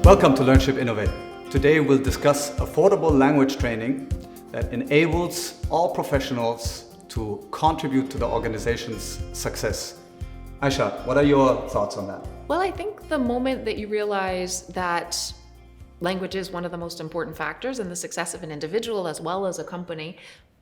Welcome to Learnship, Innovate. Today we'll discuss affordable language training that enables all professionals to contribute to the organization's success. Aisha, what are your thoughts on that? Well, I think the moment that you realize that language is one of the most important factors in the success of an individual as well as a company,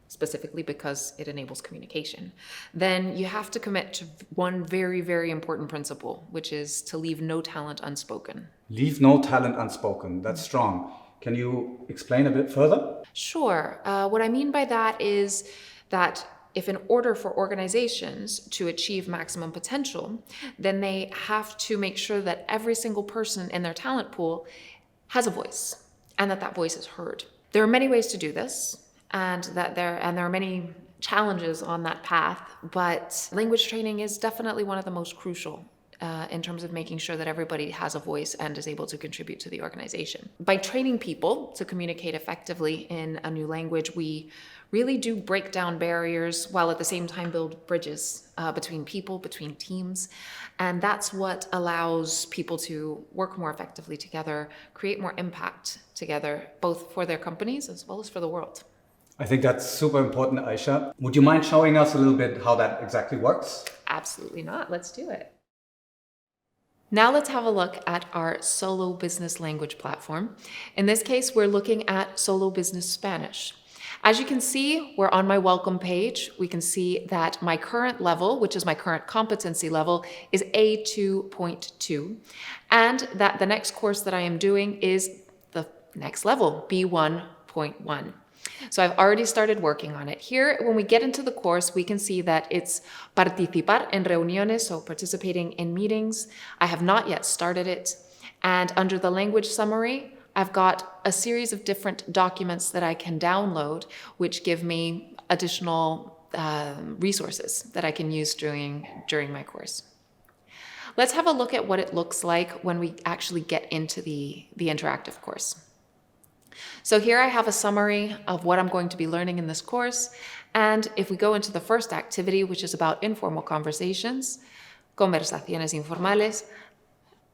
specifically because it enables communication, then you have to commit to one very, very important principle, which is to leave no talent unspoken. Leave no talent unspoken. That's strong. Can you explain a bit further? Sure. What I mean by that is that if in order for organizations to achieve maximum potential, then they have to make sure that every single person in their talent pool has a voice and that voice is heard. There are many ways to do this, and there are many challenges on that path, but language training is definitely one of the most crucial in terms of making sure that everybody has a voice and is able to contribute to the organization. By training people to communicate effectively in a new language, we really do break down barriers while at the same time build bridges between people, between teams. And that's what allows people to work more effectively together, create more impact together, both for their companies as well as for the world. I think that's super important, Aisha. Would you mind showing us a little bit how that exactly works? Absolutely not. Let's do it. Now let's have a look at our Solo Business Language platform. In this case, we're looking at Solo Business Spanish. As you can see, we're on my welcome page. We can see that my current level, which is my current competency level, is A2.2, and that the next course that I am doing is the next level, B1.1. So I've already started working on it. Here, when we get into the course, we can see that it's participar en reuniones, so participating in meetings. I have not yet started it. And under the language summary, I've got a series of different documents that I can download, which give me additional resources that I can use during my course. Let's have a look at what it looks like when we actually get into the interactive course. So here I have a summary of what I'm going to be learning in this course. And if we go into the first activity, which is about informal conversations, conversaciones informales,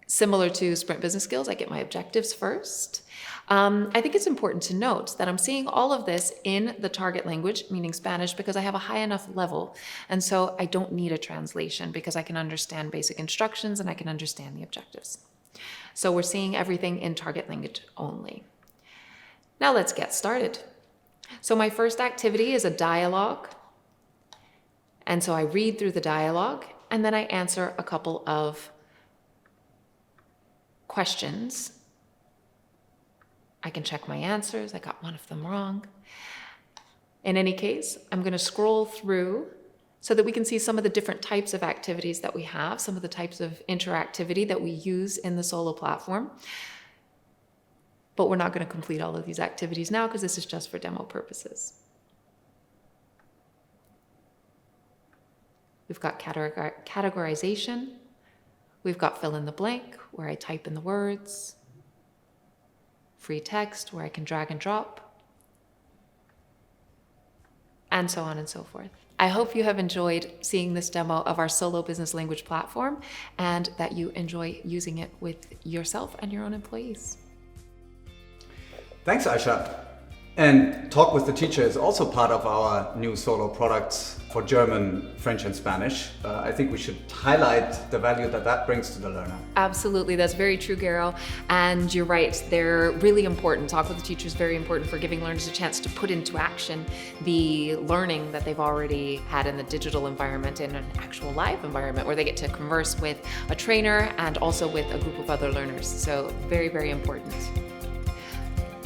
similar to Sprint Business Skills, I get my objectives first. I think it's important to note that I'm seeing all of this in the target language, meaning Spanish, because I have a high enough level. And so I don't need a translation because I can understand basic instructions and I can understand the objectives. So we're seeing everything in target language only. Now let's get started. So my first activity is a dialogue. And so I read through the dialogue and then I answer a couple of questions. I can check my answers. I got one of them wrong. In any case, I'm going to scroll through so that we can see some of the different types of activities that we have, some of the types of interactivity that we use in the Solo platform. But we're not going to complete all of these activities now because this is just for demo purposes. We've got categorization. We've got fill in the blank, where I type in the words. Free text, where I can drag and drop. And so on and so forth. I hope you have enjoyed seeing this demo of our Solo Business Language platform and that you enjoy using it with yourself and your own employees. Thanks, Aisha. And Talk with the Teacher is also part of our new Solo products for German, French, and Spanish. I think we should highlight the value that brings to the learner. Absolutely, that's very true, Garo. And you're right, they're really important. Talk with the Teacher is very important for giving learners a chance to put into action the learning that they've already had in the digital environment in an actual live environment where they get to converse with a trainer and also with a group of other learners. So very, very important.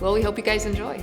Well, we hope you guys enjoy.